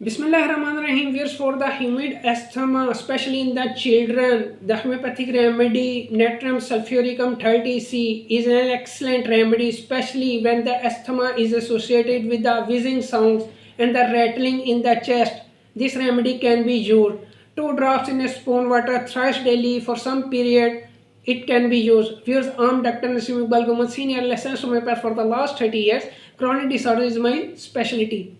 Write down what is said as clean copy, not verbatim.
Bismillahirrahmanirrahim. Viewers, for the humid asthma, especially in the children, the homeopathic remedy Natrum sulfuricum 30C is an excellent remedy, especially when the asthma is associated with the wheezing sounds and the rattling in the chest. This remedy can be used 2 drops in a spoon water thrice daily for some period. It can be used. Viewers, I'm Dr. Nasim Iqbal Guman, senior licensed homeopath for the last 30 years. Chronic disorder is my specialty.